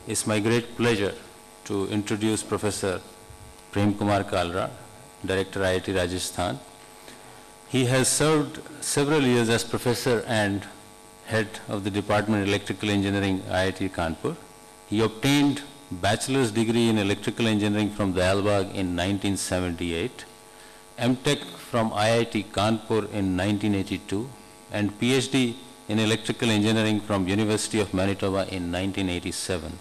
It's my great pleasure to introduce Professor Prem Kumar Kalra, Director IIT Rajasthan. He has served several years as professor and head of the Department of Electrical Engineering, IIT Kanpur. He obtained bachelor's degree in electrical engineering from Dalbagh in 1978, M.Tech from IIT Kanpur in 1982, and PhD in electrical engineering from University of Manitoba in 1987.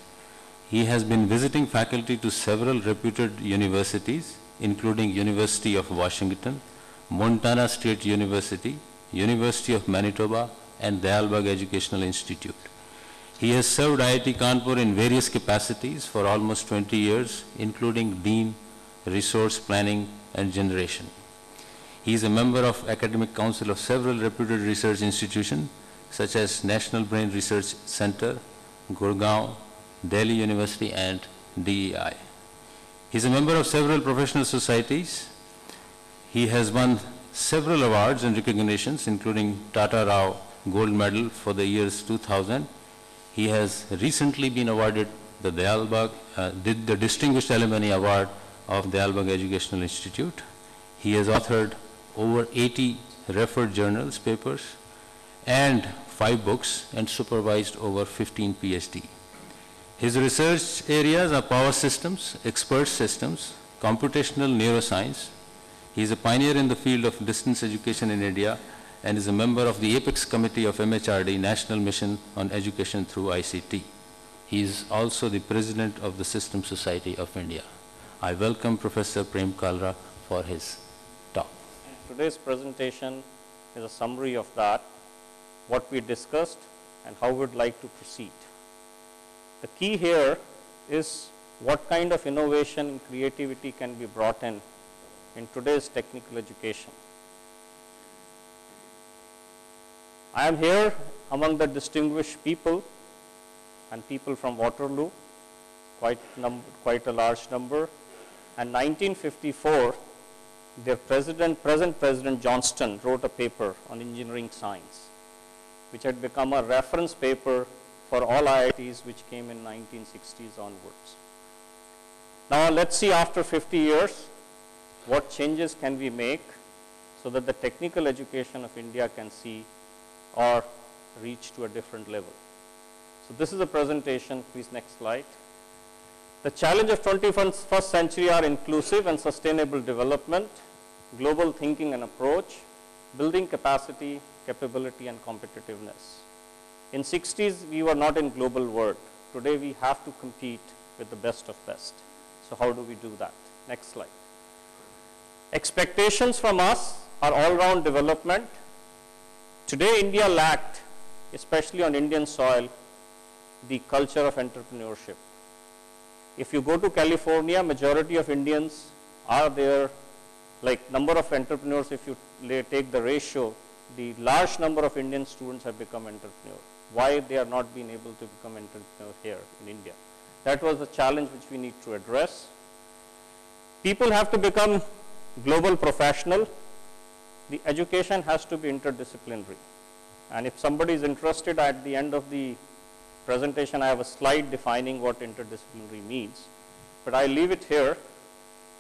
He has been visiting faculty to several reputed universities, including University of Washington, Montana State University, University of Manitoba, and Dalbagh Educational Institute. He has served IIT Kanpur in various capacities for almost 20 years, including Dean, Resource Planning, and Generation. He is a member of Academic Council of several reputed research institutions, such as National Brain Research Center, Gurgaon, Delhi University, and DEI. He is a member of several professional societies. He has won several awards and recognitions, including Tata Rao Gold Medal for the years 2000. He has recently been awarded the the Distinguished Alumni Award of Dalbagh Educational Institute. He has authored over 80 referred journals, papers, and 5 books, and supervised over 15 PhD. His research areas are power systems, expert systems, computational neuroscience. He is a pioneer in the field of distance education in India and is a member of the Apex Committee of MHRD, National Mission on Education through ICT. He is also the President of the System Society of India. I welcome Professor Prem Kalra for his talk. Today's presentation is a summary of that, what we discussed, and how we would like to proceed. The key here is what kind of innovation and creativity can be brought in today's technical education. I am here among the distinguished people and people from Waterloo, quite a large number. And 1954, their present President Johnston wrote a paper on engineering science, which had become a reference paper for all IITs, which came in 1960s onwards. Now let's see, after 50 years, what changes can we make so that the technical education of India can see or reach to a different level. So this is a presentation. Please, next slide. The challenge of 21st century are inclusive and sustainable development, global thinking and approach, building capacity, capability, and competitiveness. In 60s, we were not in global world. Today, we have to compete with the best of best. So how do we do that? Next slide. Expectations from us are all-round development. Today, India lacked, especially on Indian soil, the culture of entrepreneurship. If you go to California, majority of Indians are there, like number of entrepreneurs, if you take the ratio, the large number of Indian students have become entrepreneurs. Why they are not being able to become entrepreneurs here in India? That was a challenge which we need to address. People have to become global professional. The education has to be interdisciplinary. And if somebody is interested, at the end of the presentation, I have a slide defining what interdisciplinary means. But I leave it here.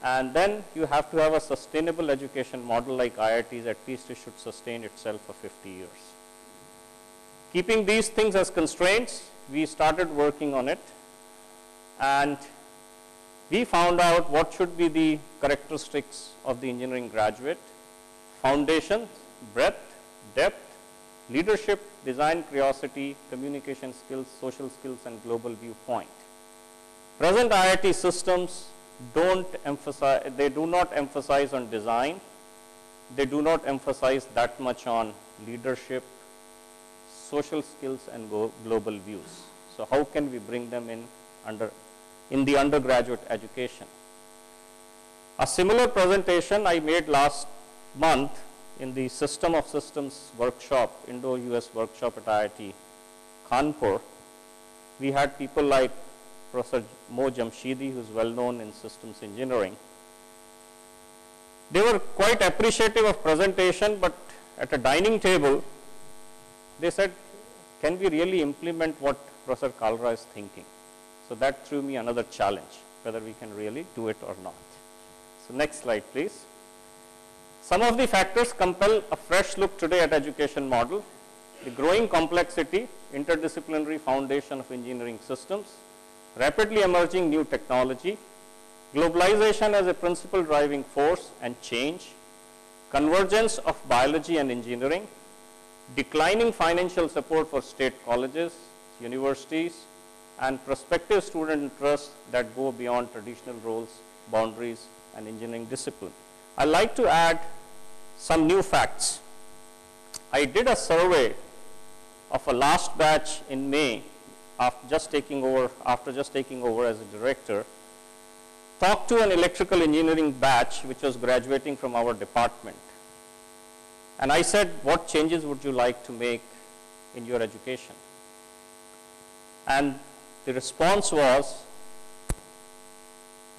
And then you have to have a sustainable education model like IITs. At least it should sustain itself for 50 years. Keeping these things as constraints, we started working on it. And we found out what should be the characteristics of the engineering graduate: foundation, breadth, depth, leadership, design curiosity, communication skills, social skills, and global viewpoint. Present IIT systems do not emphasize on design. They do not emphasize that much on leadership, social skills, and global views. So how can we bring them in the undergraduate education? A similar presentation I made last month in the System of Systems workshop, Indo-US workshop at IIT Kanpur. We had people like Professor Mo Jamshidi, who is well known in systems engineering. They were quite appreciative of presentation, but at a dining table, they said, can we really implement what Professor Kalra is thinking? So that threw me another challenge, whether we can really do it or not. So next slide, please. Some of the factors compel a fresh look today at education model. The growing complexity, interdisciplinary foundation of engineering systems, rapidly emerging new technology, globalization as a principal driving force and change, convergence of biology and engineering, declining financial support for state colleges, universities, and prospective student interests that go beyond traditional roles, boundaries, and engineering discipline. I'd like to add some new facts. I did a survey of a last batch in May after just taking over as a director, talked to an electrical engineering batch which was graduating from our department. And I said, what changes would you like to make in your education? And the response was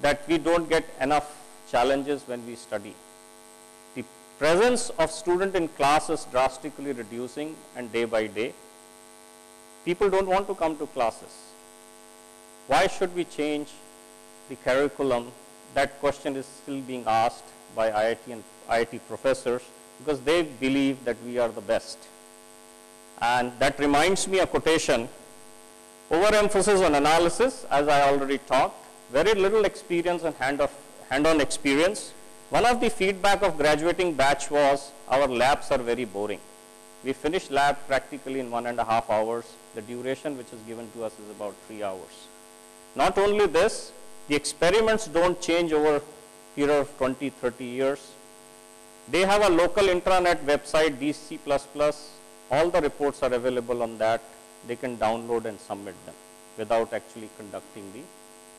that we don't get enough challenges when we study. The presence of student in class is drastically reducing, and day by day, people don't want to come to classes. Why should we change the curriculum? That question is still being asked by IIT and IIT professors, because they believe that we are the best. And that reminds me a quotation: overemphasis on analysis, as I already talked, very little experience and hand-on experience. One of the feedback of graduating batch was, our labs are very boring. We finish lab practically in 1.5 hours. The duration which is given to us is about 3 hours. Not only this, the experiments don't change over a period of 20, 30 years. They have a local intranet website, DC++. All the reports are available on that. They can download and submit them without actually conducting the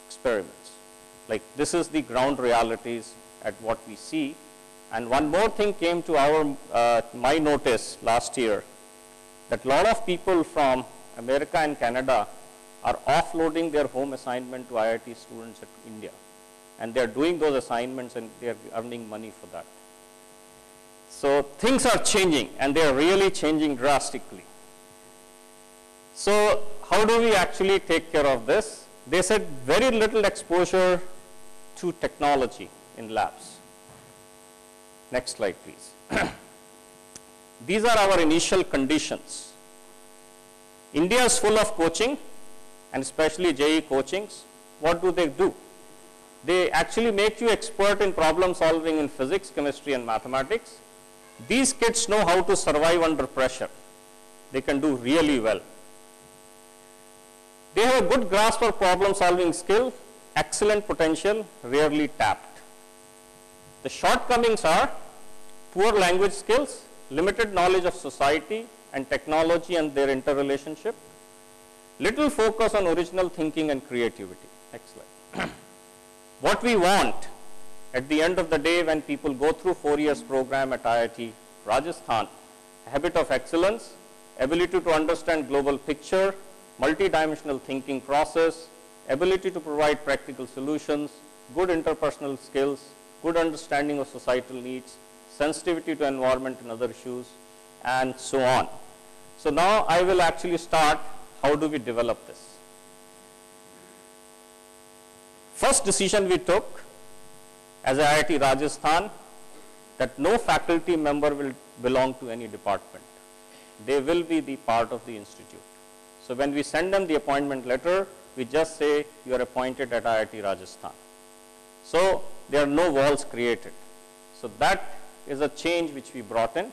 experiments. Like, this is the ground realities at what we see. And one more thing came to my notice last year, that a lot of people from America and Canada are offloading their home assignment to IIT students at India. And they're doing those assignments and they're earning money for that. So things are changing, and they're really changing drastically. So how do we actually take care of this? They said very little exposure to technology in labs. Next slide, please. These are our initial conditions. India is full of coaching, and especially JEE coachings. What do? They actually make you expert in problem solving in physics, chemistry, and mathematics. These kids know how to survive under pressure. They can do really well. They have a good grasp of problem solving skill, excellent potential, rarely tapped. The shortcomings are poor language skills, limited knowledge of society and technology and their interrelationship, little focus on original thinking and creativity. Next slide. What we want at the end of the day when people go through 4 years program at IIT Rajasthan, habit of excellence, ability to understand global picture, multidimensional thinking process, ability to provide practical solutions, good interpersonal skills, good understanding of societal needs, sensitivity to environment and other issues, and so on. So now I will actually start, how do we develop this? First decision we took as IIT Rajasthan, that no faculty member will belong to any department. They will be the part of the institute. So when we send them the appointment letter, we just say you are appointed at IIT Rajasthan. So there are no walls created. So that is a change which we brought in.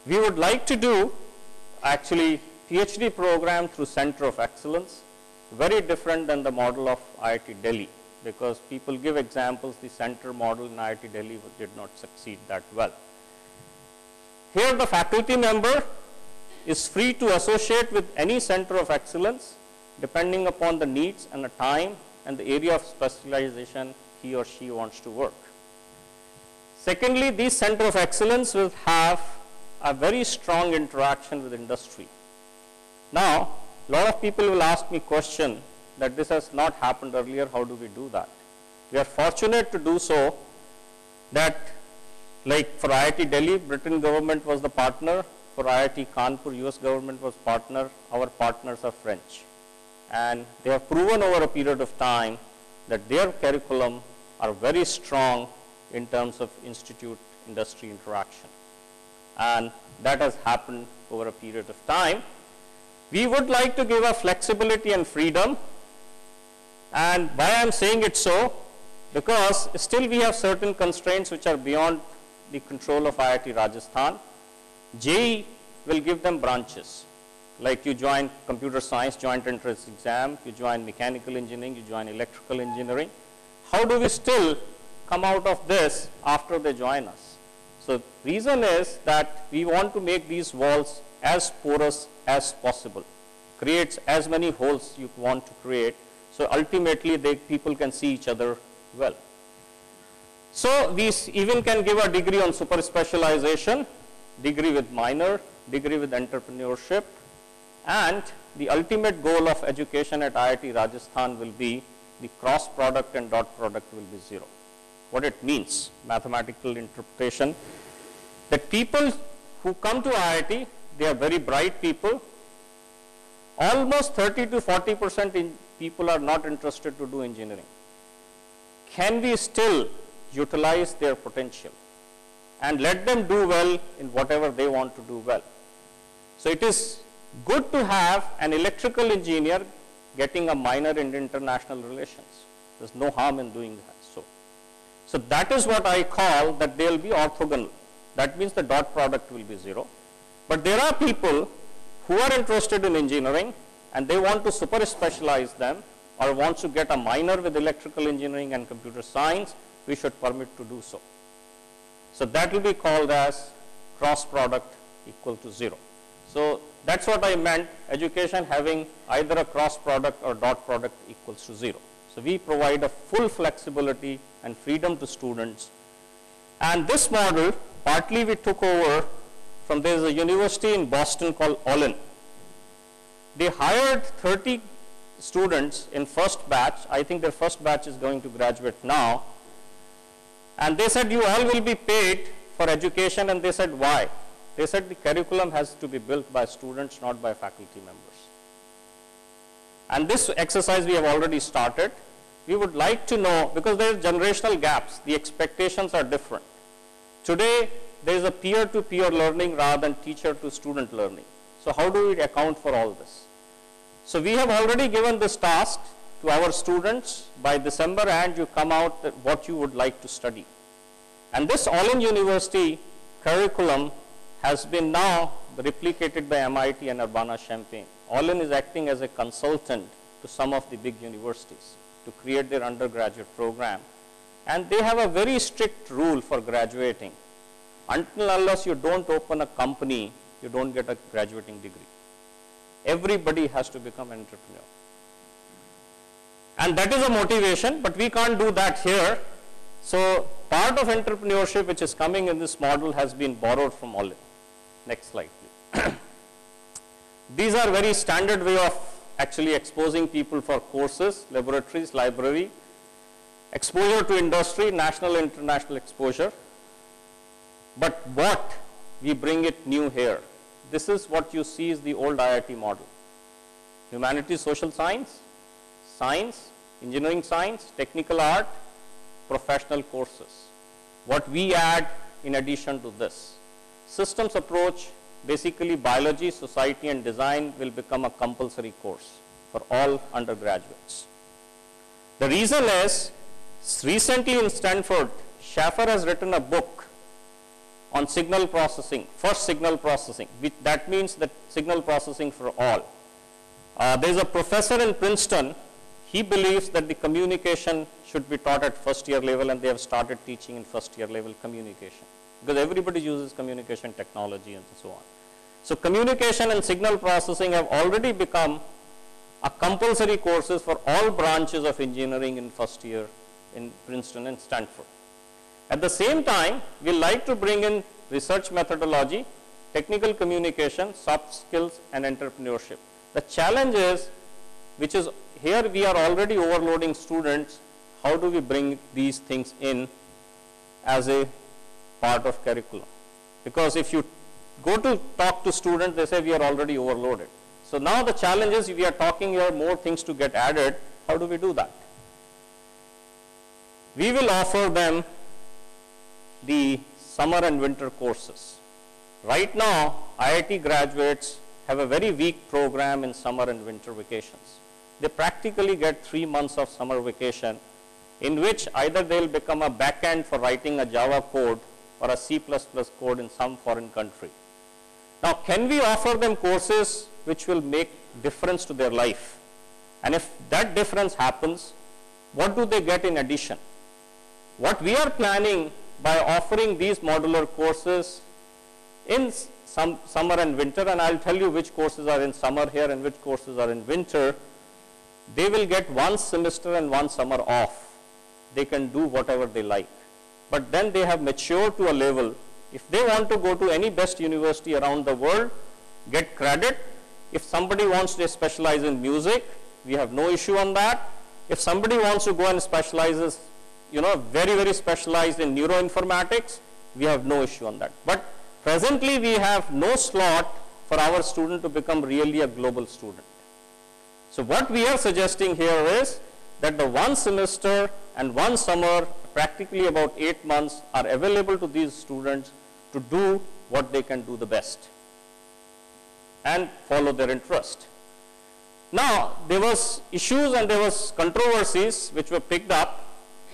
We would like to do actually PhD program through Center of Excellence, very different than the model of IIT Delhi, because people give examples, the center model in IIT Delhi did not succeed that well. Here the faculty member is free to associate with any center of excellence depending upon the needs and the time and the area of specialization he or she wants to work. Secondly, these center of excellence will have a very strong interaction with industry. Now, a lot of people will ask me question that this has not happened earlier, how do we do that? We are fortunate to do so, that like for IIT Delhi, Britain government was the partner, for IIT Kanpur, US government was partner, our partners are French. and they have proven over a period of time that their curriculum are very strong in terms of institute-industry interaction. And that has happened over a period of time. We would like to give a flexibility and freedom. And why I am saying it so? Because still we have certain constraints which are beyond the control of IIT Rajasthan. JEE will give them branches. Like you join computer science joint entrance exam, you join mechanical engineering, you join electrical engineering. How do we still come out of this after they join us? So reason is that we want to make these walls as porous as possible, creates as many holes you want to create, so ultimately people can see each other well. So we even can give a degree on super specialization, degree with minor, degree with entrepreneurship, and the ultimate goal of education at IIT Rajasthan will be the cross product and dot product will be 0. What it means, mathematical interpretation, that people who come to IIT, they are very bright people. Almost 30 to 40% people are not interested to do engineering. Can we still utilize their potential and let them do well in whatever they want to do well? So it is good to have an electrical engineer getting a minor in international relations. There's no harm in doing that. So that is what I call that they will be orthogonal. That means the dot product will be 0. But there are people who are interested in engineering and they want to super specialize them or wants to get a minor with electrical engineering and computer science, we should permit to do so. So that will be called as cross product equal to 0. So that's what I meant, education having either a cross product or dot product equals to 0. So we provide a full flexibility and freedom to students. And this model, partly we took over from, there is a university in Boston called Olin. They hired 30 students in first batch. I think their first batch is going to graduate now. And they said, you all will be paid for education. And they said, why? They said the curriculum has to be built by students, not by faculty members. And this exercise we have already started. We would like to know, because there are generational gaps, the expectations are different. Today, there is a peer-to-peer learning rather than teacher-to-student learning. So how do we account for all this? So we have already given this task to our students by December, and you come out with what you would like to study. And this All-in University curriculum has been now replicated by MIT and Urbana-Champaign. All-in is acting as a consultant to some of the big universities to create their undergraduate program. And they have a very strict rule for graduating. Until unless you don't open a company, you don't get a graduating degree. Everybody has to become an entrepreneur. And that is a motivation, but we can't do that here. So part of entrepreneurship which is coming in this model has been borrowed from All-in. Next slide, please. These are very standard way of actually exposing people for courses, laboratories, library, exposure to industry, national, international exposure. But what we bring it new here. This is what you see is the old IIT model. Humanities, social science, science, engineering science, technical art, professional courses. What we add in addition to this. Systems approach, basically biology, society and design will become a compulsory course for all undergraduates. The reason is, recently in Stanford, Schaffer has written a book on signal processing, first signal processing, which that means that signal processing for all. There is a professor in Princeton, he believes that the communication should be taught at first year level, and they have started teaching in first year level communication, because everybody uses communication technology and so on. So communication and signal processing have already become a compulsory courses for all branches of engineering in first year in Princeton and Stanford. At the same time, we like to bring in research methodology, technical communication, soft skills and entrepreneurship. The challenge is, which is here we are already overloading students, how do we bring these things in as a part of curriculum? Because if you go to talk to students, they say we are already overloaded. So now the challenge is, we are talking here more things to get added. How do we do that? We will offer them the summer and winter courses. Right now, IIT graduates have a very weak program in summer and winter vacations. They practically get 3 months of summer vacation, in which either they will become a backend for writing a Java code or a C++ code in some foreign country. Now, can we offer them courses which will make difference to their life? And if that difference happens, what do they get in addition? What we are planning by offering these modular courses in summer and winter, and I'll tell you which courses are in summer here and which courses are in winter, they will get 1 semester and 1 summer off. They can do whatever they like. But then they have matured to a level, if they want to go to any best university around the world, get credit. If somebody wants to specialize in music, we have no issue on that. If somebody wants to go and specializes, very, very specialized in neuroinformatics, we have no issue on that. But presently, we have no slot for our student to become really a global student. So what we are suggesting here is that the 1 semester and 1 summer, practically about 8 months, are available to these students to do what they can do the best and follow their interest. Now, there was issues and there was controversies which were picked up.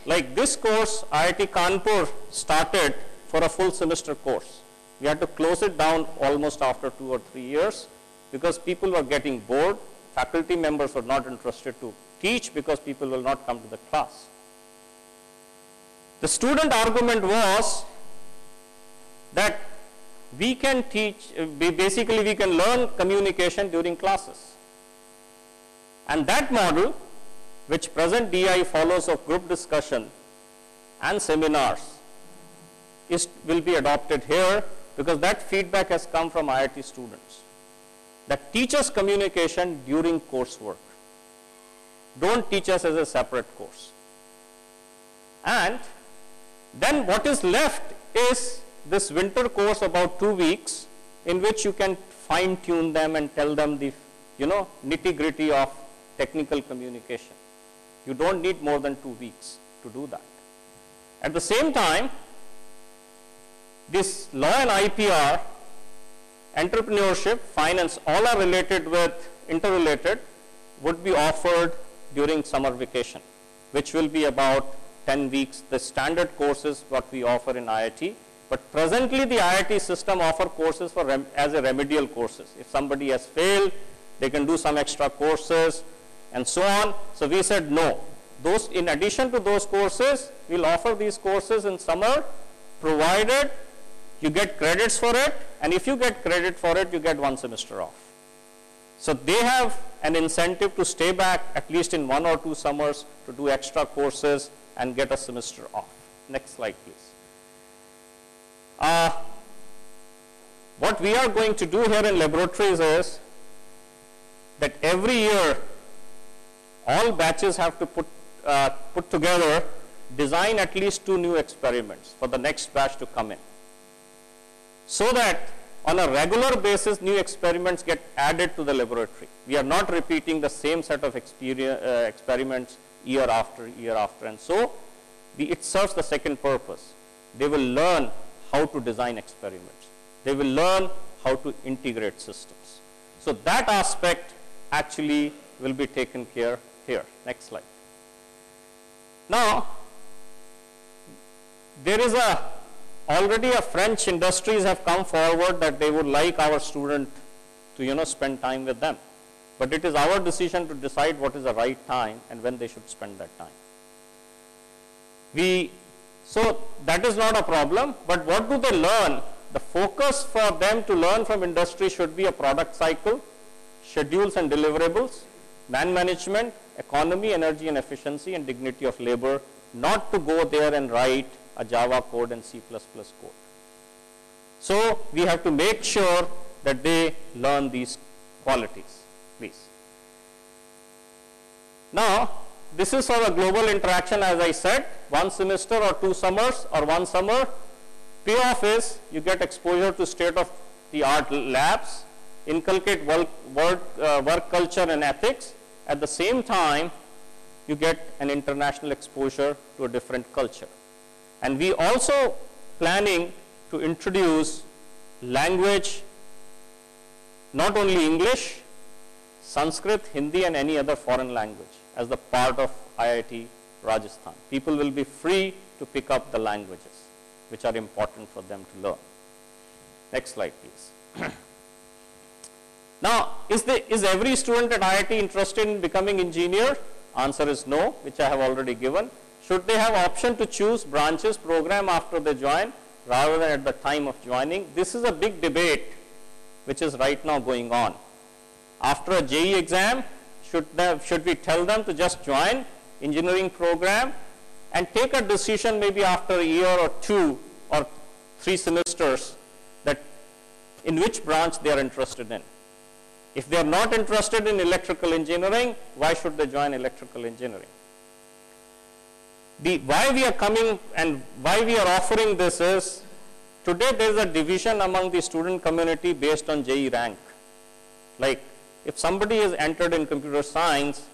Like this course, IIT Kanpur started for a full semester course. We had to close it down almost after 2 or 3 years because people were getting bored. Faculty members were not interested to teach because people will not come to the class. The student argument was that we can teach, basically we can learn communication during classes. And that model, which present DI follows of group discussion and seminars, will be adopted here because that feedback has come from IIT students. That teach us communication during coursework. Don't teach us as a separate course. And then what is left is this winter course about 2 weeks in which you can fine tune them and tell them the nitty gritty of technical communication. You don't need more than 2 weeks to do that. At the same time, this law and IPR, entrepreneurship, finance, all are interrelated, would be offered during summer vacation, which will be about 10 weeks, the standard courses what we offer in IIT. But presently the IIT system offer courses as a remedial courses. If somebody has failed, they can do some extra courses and so on. So we said no. Those, in addition to those courses, we'll offer these courses in summer, provided you get credits for it, and if you get credit for it, you get 1 semester off. So they have an incentive to stay back at least in 1 or 2 summers to do extra courses and get a semester off. Next slide, please. What we are going to do here in laboratories is that every year all batches have to put together, design at least 2 new experiments for the next batch to come in, so that on a regular basis new experiments get added to the laboratory. We are not repeating the same set of experiments year after year after, and so it serves the second purpose. They will learn how to design experiments. They will learn how to integrate systems. So that aspect actually will be taken care here. Next slide. Now, there is already a French industries have come forward that they would like our student to spend time with them. But it is our decision to decide what is the right time and when they should spend that time. So that is not a problem, but what do they learn? The focus for them to learn from industry should be a product cycle, schedules and deliverables, man management, economy, energy and efficiency, and dignity of labor, not to go there and write a Java code and C++ code. So we have to make sure that they learn these qualities, please. Now, this is for a global interaction, as I said, 1 semester or 2 summers or 1 summer. Payoff is you get exposure to state-of-the-art labs, inculcate work culture and ethics. At the same time, you get an international exposure to a different culture. And we also planning to introduce language, not only English, Sanskrit, Hindi and any other foreign language as the part of IIT Rajasthan. People will be free to pick up the languages which are important for them to learn. Next slide, please. Now, is every student at IIT interested in becoming engineer? Answer is no, which I have already given. Should they have option to choose branches program after they join rather than at the time of joining? This is a big debate which is right now going on. After a JEE exam, should we tell them to just join engineering program and take a decision maybe after a year or 2 or 3 semesters that in which branch they are interested in? If they are not interested in electrical engineering, why should they join electrical engineering? Why we are coming and why we are offering this is, today there is a division among the student community based on JEE rank. Like if somebody is entered in computer science,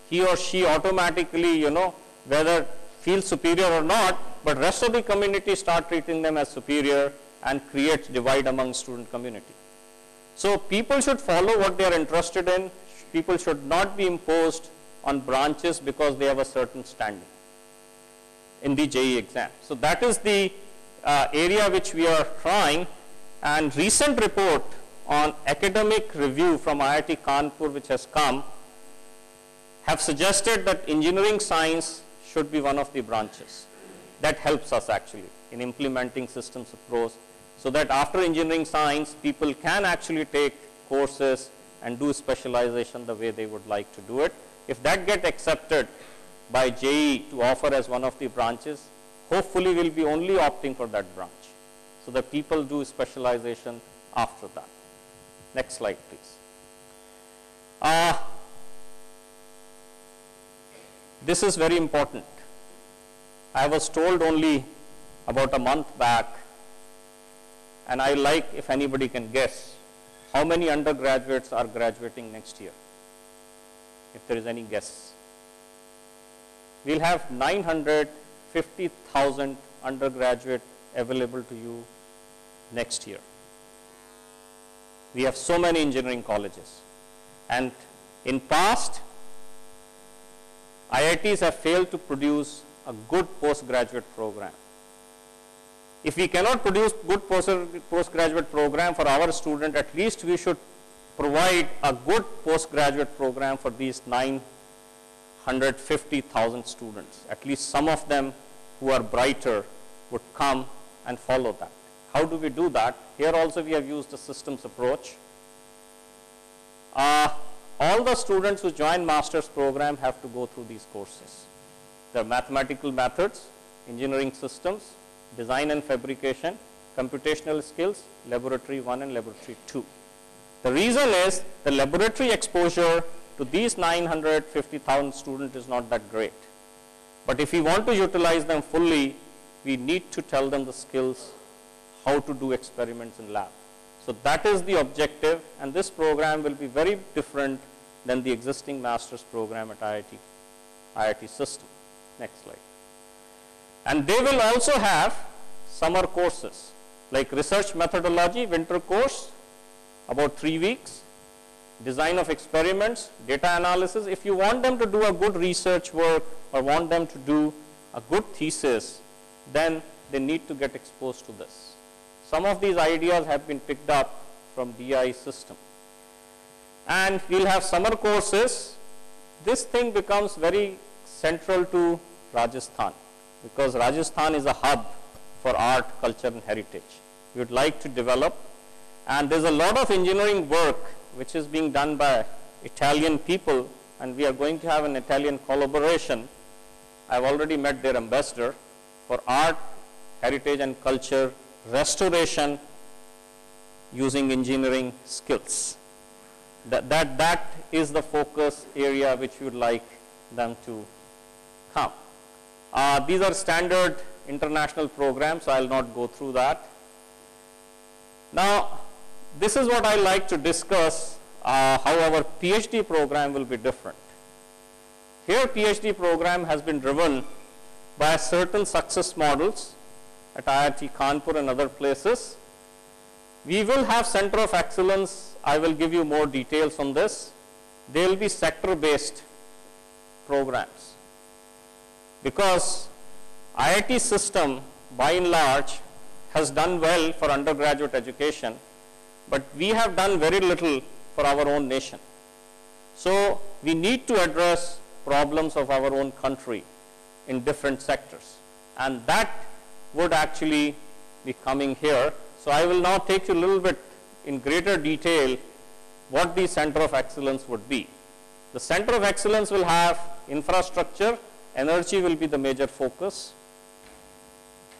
he or she automatically, whether feels superior or not, but rest of the community start treating them as superior and creates divide among student community. So people should follow what they are interested in. People should not be imposed on branches because they have a certain standing in the JEE exam. So that is the area which we are trying. And recent report on academic review from IIT Kanpur which has come have suggested that engineering science should be one of the branches. That helps us actually in implementing systems approach, so that after engineering science, people can actually take courses and do specialization the way they would like to do it. If that gets accepted by JEE to offer as one of the branches, hopefully we'll be only opting for that branch, so that people do specialization after that. Next slide, please. This is very important. I was told only about a month back, and I like if anybody can guess how many undergraduates are graduating next year, if there is any guess. We'll have 950,000 undergraduate available to you next year. We have so many engineering colleges, and in past IITs have failed to produce a good postgraduate program. If we cannot produce good postgraduate program for our student, at least we should provide a good postgraduate program for these 950,000 students. At least some of them who are brighter would come and follow that. How do we do that? Here also we have used a systems approach. All the students who join master's program have to go through these courses. There are mathematical methods, engineering systems, design and fabrication, computational skills, laboratory 1 and laboratory 2. The reason is the laboratory exposure to these 950,000 students is not that great. But if we want to utilize them fully, we need to tell them the skills, how to do experiments in lab. So that is the objective, and this program will be very different than the existing master's program at IIT system. Next slide. And they will also have summer courses like research methodology, winter course, about 3 weeks, design of experiments, data analysis. If you want them to do a good research work or want them to do a good thesis, then they need to get exposed to this. Some of these ideas have been picked up from DI system. And we'll have summer courses. This thing becomes very central to Rajasthan, because Rajasthan is a hub for art, culture and heritage. We would like to develop, and there's a lot of engineering work which is being done by Italian people, and we are going to have an Italian collaboration. I've already met their ambassador for art, heritage and culture restoration using engineering skills. That is the focus area which we would like them to come. These are standard international programs, so I will not go through that. Now, this is what I like to discuss, how our PhD program will be different. Here PhD program has been driven by certain success models at IIT Kanpur and other places. We will have center of excellence. I will give you more details on this. They will be sector based programs, because IIT system by and large has done well for undergraduate education, but we have done very little for our own nation. So we need to address problems of our own country in different sectors, and that would actually be coming here. So I will now take you a little bit in greater detail what the center of excellence would be. The center of excellence will have infrastructure, energy will be the major focus.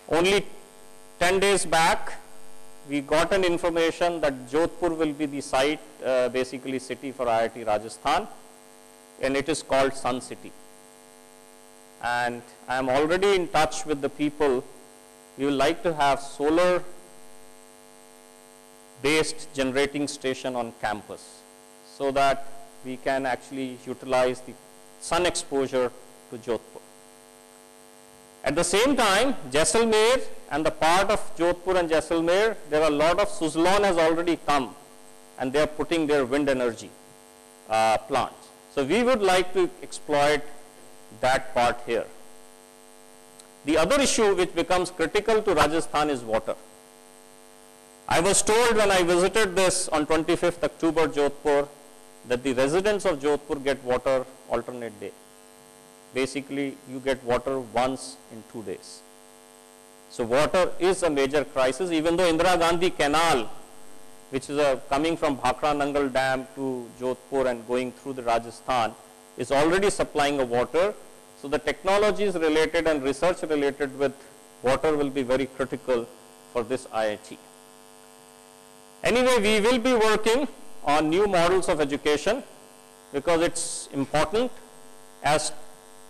Only 10 days back, we got an information that Jodhpur will be the site, basically city for IIT Rajasthan, and it is called Sun City. And I am already in touch with the people. We would like to have solar based generating station on campus, so that we can actually utilize the sun exposure to Jodhpur. At the same time, Jaisalmer and the part of Jodhpur and Jaisalmer, there are a lot of Suzlon has already come, and they are putting their wind energy plants. So we would like to exploit that part here. The other issue which becomes critical to Rajasthan is water. I was told when I visited this on 25th October Jodhpur that the residents of Jodhpur get water alternate day. Basically, you get water once in 2 days. So water is a major crisis, even though Indira Gandhi Canal, which is coming from Bhakra Nangal Dam to Jodhpur and going through the Rajasthan, is already supplying of water. So the technologies related and research related with water will be very critical for this IIT. Anyway, we will be working on new models of education, because it's important. As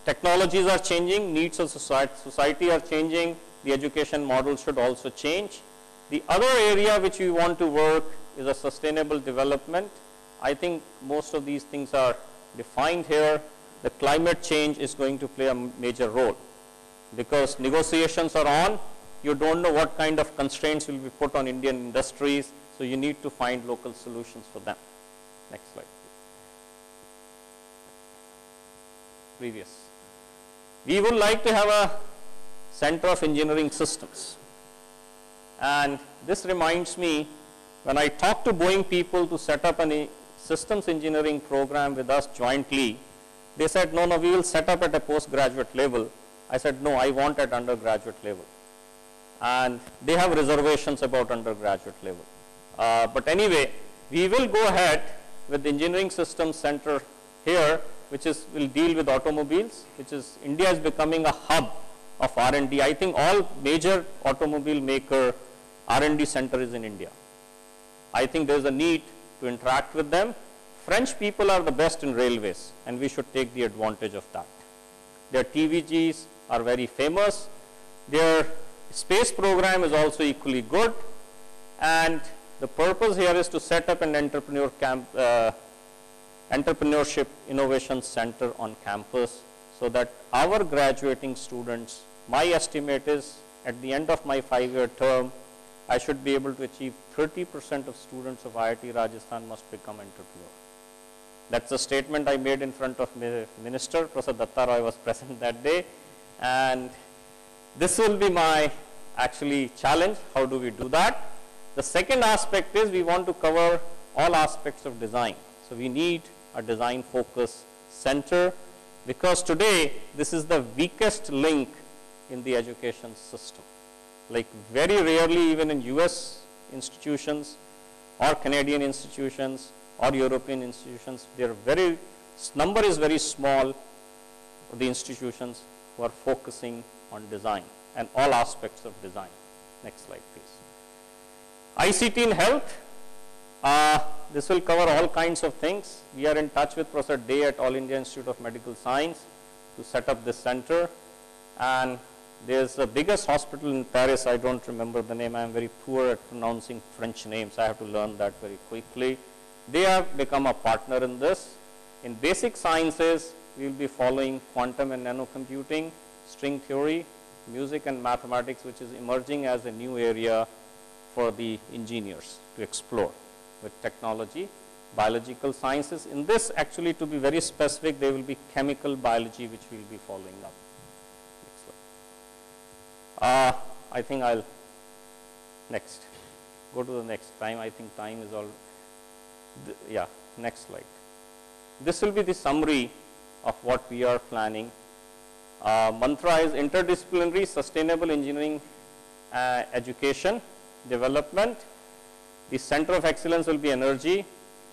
technologies are changing, needs of society are changing, the education model should also change. The other area which we want to work is a sustainable development. I think most of these things are defined here. The climate change is going to play a major role, because negotiations are on. You don't know what kind of constraints will be put on Indian industries, so you need to find local solutions for them. Next slide. Previous. We would like to have a center of engineering systems. And this reminds me, when I talked to Boeing people to set up a systems engineering program with us jointly, they said, no, we will set up at a postgraduate level. I said, no, I want at undergraduate level. And they have reservations about undergraduate level. But anyway, we will go ahead with the engineering systems center here, which will deal with automobiles, which is India is becoming a hub of R&D. I think all major automobile maker R&D center is in India. I think there is a need to interact with them. French people are the best in railways, and we should take the advantage of that. Their TVGs are very famous. Their space program is also equally good, and the purpose here is to set up an entrepreneurship innovation center on campus, so that our graduating students, my estimate is at the end of my 5-year term, I should be able to achieve 30% of students of IIT Rajasthan must become entrepreneurs. That's a statement I made in front of Minister, Professor Datta Roy was present that day, and this will be my actually challenge. How do we do that? The second aspect is we want to cover all aspects of design. So we need a design focus center, because today this is the weakest link in the education system. Like very rarely, even in US institutions or Canadian institutions or European institutions, their number is very small of the institutions who are focusing on design and all aspects of design. Next slide, please. ICT in health. This will cover all kinds of things. We are in touch with Professor Day at All India Institute of Medical Science to set up this center, and There's the biggest hospital in Paris, I don't remember the name, I'm very poor at pronouncing French names, I have to learn that very quickly. They have become a partner in this. In basic sciences, we will be following quantum and nanocomputing, string theory, music and mathematics, which is emerging as a new area for the engineers to explore with technology, biological sciences. In this, actually, to be very specific, there will be chemical biology, which we will be following up. I think I'll next go to the next time. I think time is all. Yeah, next slide. This will be the summary of what we are planning. Mantra is interdisciplinary sustainable engineering education development. The center of excellence will be energy,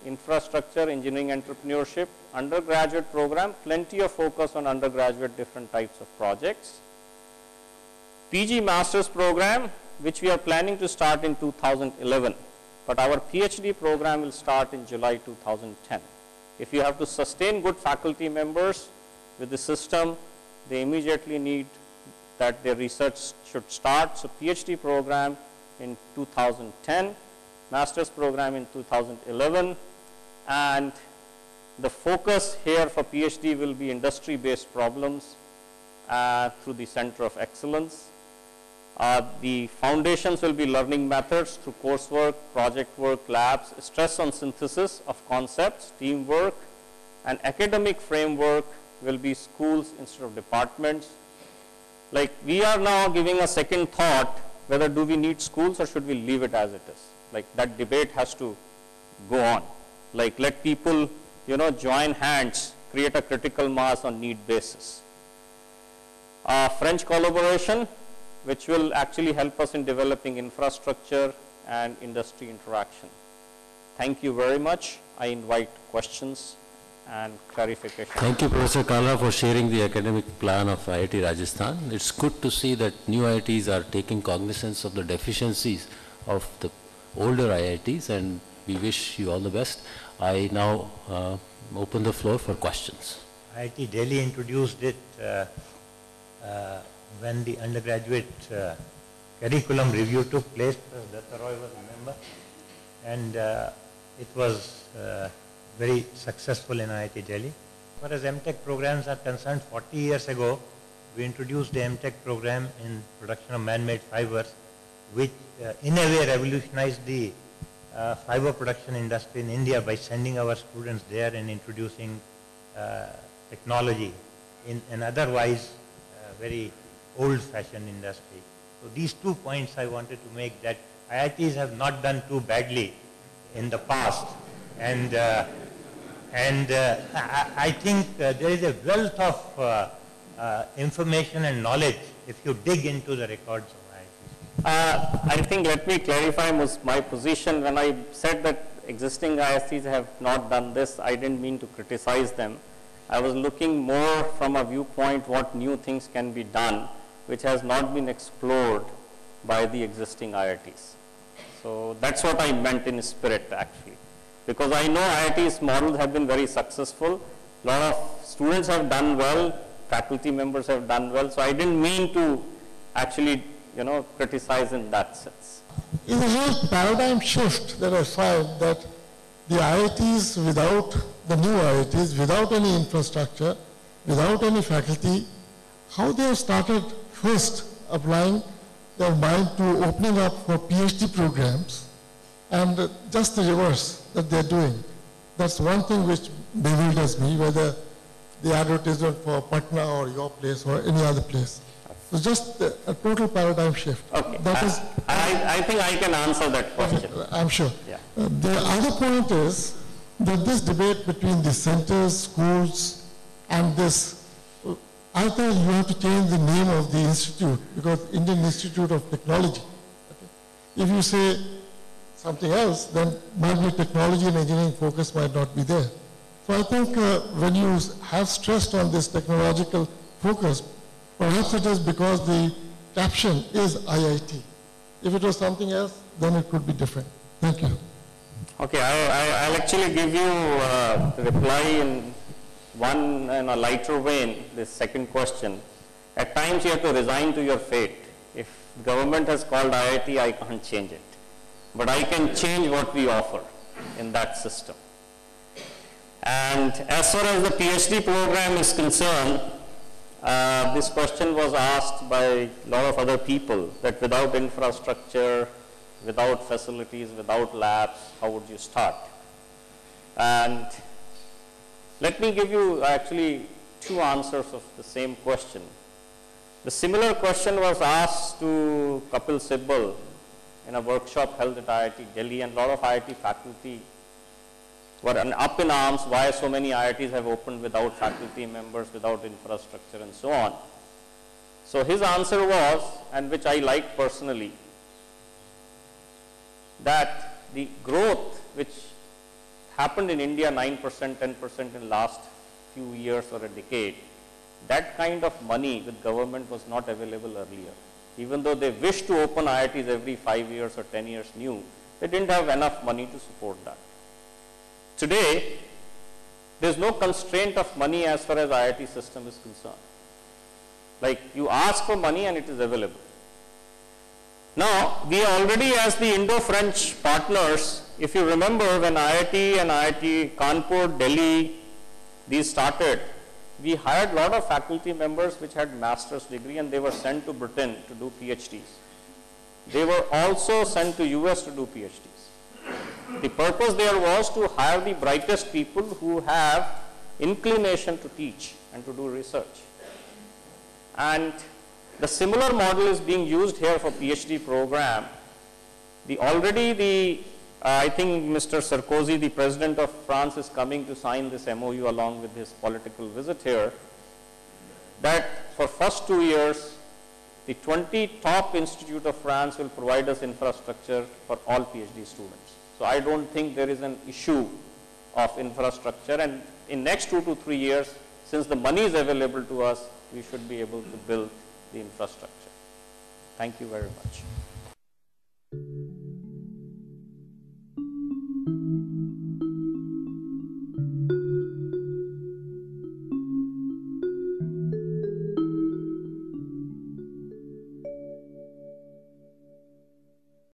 infrastructure, engineering entrepreneurship, undergraduate program, plenty of focus on undergraduate different types of projects. PG Masters program, which we are planning to start in 2011, but our PhD program will start in July 2010. If you have to sustain good faculty members with the system, they immediately need that their research should start. So PhD program in 2010, Masters program in 2011, and the focus here for PhD will be industry-based problems through the Center of Excellence. The foundations will be learning methods through coursework, project work, labs, stress on synthesis of concepts, teamwork, and academic framework will be schools instead of departments. Like, we are now giving a second thought whether do we need schools or should we leave it as it is. Like, that debate has to go on. Like, let people, join hands, create a critical mass on need basis. French collaboration, which will actually help us in developing infrastructure and industry interaction. Thank you very much. I invite questions and clarification. Thank you, Professor Kalra, for sharing the academic plan of IIT Rajasthan. It's good to see that new IITs are taking cognizance of the deficiencies of the older IITs, and we wish you all the best. I now open the floor for questions. IIT Delhi introduced it when the undergraduate curriculum review took place. Datta Roy was a member, and it was very successful in IIT Delhi. As far as MTech programs are concerned, 40 years ago, we introduced the MTech program in production of man-made fibers, which in a way revolutionized the fiber production industry in India by sending our students there and introducing technology in an otherwise very old-fashioned industry. So these 2 points I wanted to make, that IITs have not done too badly in the past, and I think there is a wealth of information and knowledge if you dig into the records of IITs. I think let me clarify my position. When I said that existing IITs have not done this, I didn't mean to criticize them. I was looking more from a viewpoint what new things can be done, which has not been explored by the existing IITs. So that's what I meant in spirit, actually. Because I know IIT's models have been very successful. A lot of students have done well, faculty members have done well. So I didn't mean to actually, criticize in that sense. It's a real paradigm shift that I find, that the IITs without the new IITs, without any infrastructure, without any faculty, how they have started first applying their mind to opening up for PhD programs, and just the reverse that they're doing. That's one thing which bewilders me, whether the advertisement for Patna or your place or any other place. It's just a total paradigm shift. Okay. I think I can answer that question. I'm sure. Yeah. The other point is that this debate between the centers, schools, and this, I think you have to change the name of the institute, because Indian Institute of Technology. Okay? If you say something else, then maybe technology and engineering focus might not be there. So I think when you have stressed on this technological focus, perhaps it is because the caption is IIT. If it was something else, then it could be different. Thank you. Okay, I'll actually give you the reply in a lighter vein, this second question. At times you have to resign to your fate. If government has called IIT, I can't change it. But I can change what we offer in that system. And as far as the PhD program is concerned, this question was asked by a lot of other people, that without infrastructure, without facilities, without labs, how would you start? And let me give you actually two answers of the same question. The similar question was asked to Kapil Sibbal in a workshop held at IIT Delhi, and a lot of IIT faculty were up in arms why so many IITs have opened without faculty members, without infrastructure and so on. So his answer was, and which I like personally, that the growth which happened in India 9%, 10% in the last few years or a decade, that kind of money with government was not available earlier. Even though they wished to open IITs every 5 years or 10 years new, they didn't have enough money to support that. Today, there is no constraint of money as far as IIT system is concerned. Like, you ask for money and it is available. Now, we already, as the Indo-French partners, if you remember when IIT and IIT Kanpur, Delhi, these started, we hired a lot of faculty members which had master's degree, and they were sent to Britain to do PhDs. They were also sent to US to do PhDs. The purpose there was to hire the brightest people who have inclination to teach and to do research. And the similar model is being used here for PhD program. I think Mr. Sarkozy, the President of France, is coming to sign this MOU along with his political visit here, that for first 2 years, the 20 top institutes of France will provide us infrastructure for all PhD students. So I don't think there is an issue of infrastructure, and in next 2 to 3 years, since the money is available to us, we should be able to build the infrastructure. Thank you very much.